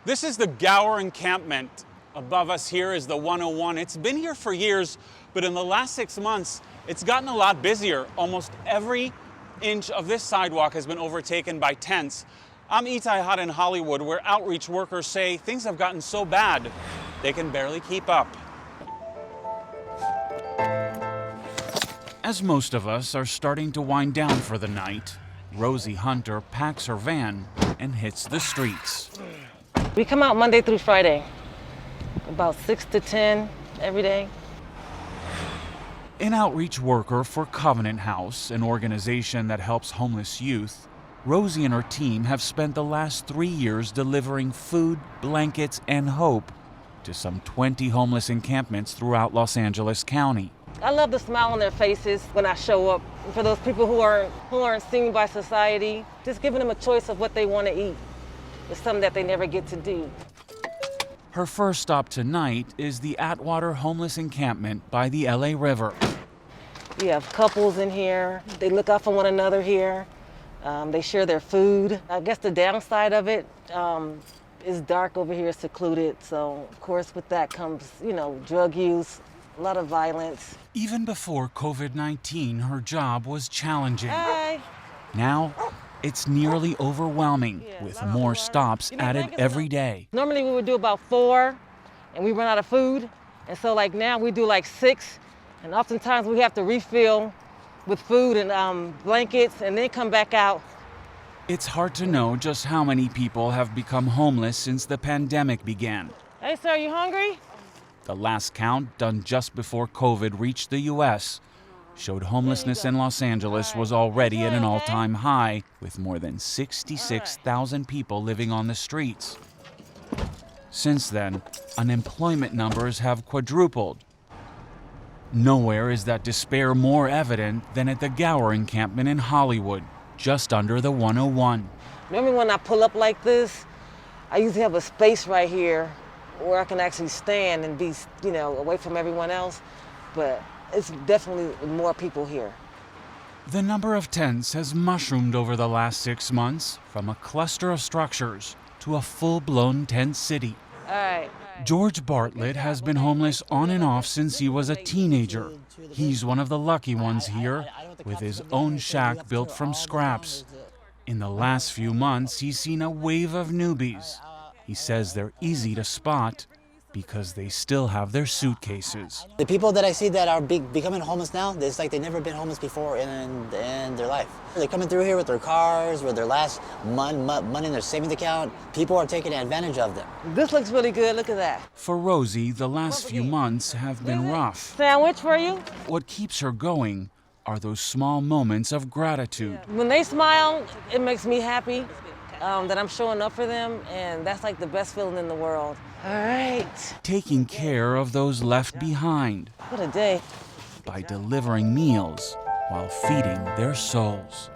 This is the Gower Encampment. Above us here is the 101. It's been here for years, but in the last 6 months, it's gotten a lot busier. Almost every inch of this sidewalk has been overtaken by tents. I'm Itai Hot in Hollywood, where outreach workers say things have gotten so bad, they can barely keep up. As most of us are starting to wind down for the night, Rosie Hunter packs her van and hits the streets. We come out Monday through Friday, about 6 to 10 every day. An outreach worker for Covenant House, an organization that helps homeless youth, Rosie and her team have spent the last 3 years delivering food, blankets, and hope to some 20 homeless encampments throughout Los Angeles County. I love the smile on their faces when I show up. For those people who aren't seen by society, just giving them a choice of what they want to eat. It's something that they never get to do. Her first stop tonight is the Atwater Homeless Encampment by the LA River. We have couples in here. They look out for one another here. They share their food. I guess the downside of it is dark over here, secluded. So, of course, with that comes, drug use, a lot of violence. Even before COVID-19, her job was challenging. Hi. Now, it's nearly overwhelming, with more stops added every day. Normally we would do about 4, and we run out of food. And so now we do 6, and oftentimes we have to refill with food and blankets and then come back out. It's hard to know just how many people have become homeless since the pandemic began. Hey sir, you hungry? The last count, done just before COVID reached the U.S., showed homelessness in Los Angeles was already at an all-time high, with more than 66,000 people living on the streets. Since then, unemployment numbers have quadrupled. Nowhere is that despair more evident than at the Gower Encampment in Hollywood, just under the 101. Remember when I pull up like this, I usually have a space right here where I can actually stand and be, away from everyone else, but it's definitely more people here. The number of tents has mushroomed over the last 6 months, from a cluster of structures to a full-blown tent city. All right. George Bartlett has been homeless on and off since he was a teenager. He's one of the lucky ones here, with his own shack built from scraps. In the last few months, he's seen a wave of newbies. He says they're easy to spot because they still have their suitcases. The people that I see that are becoming homeless now, it's like they've never been homeless before in their life. They're coming through here with their cars, with their last money in their savings account. People are taking advantage of them. This looks really good, look at that. For Rosie, the last few months have been rough. Sandwich for you? What keeps her going are those small moments of gratitude. When they smile, it makes me happy that I'm showing up for them, and that's like the best feeling in the world. All right. Taking care of those left behind. What a day. By delivering meals while feeding their souls.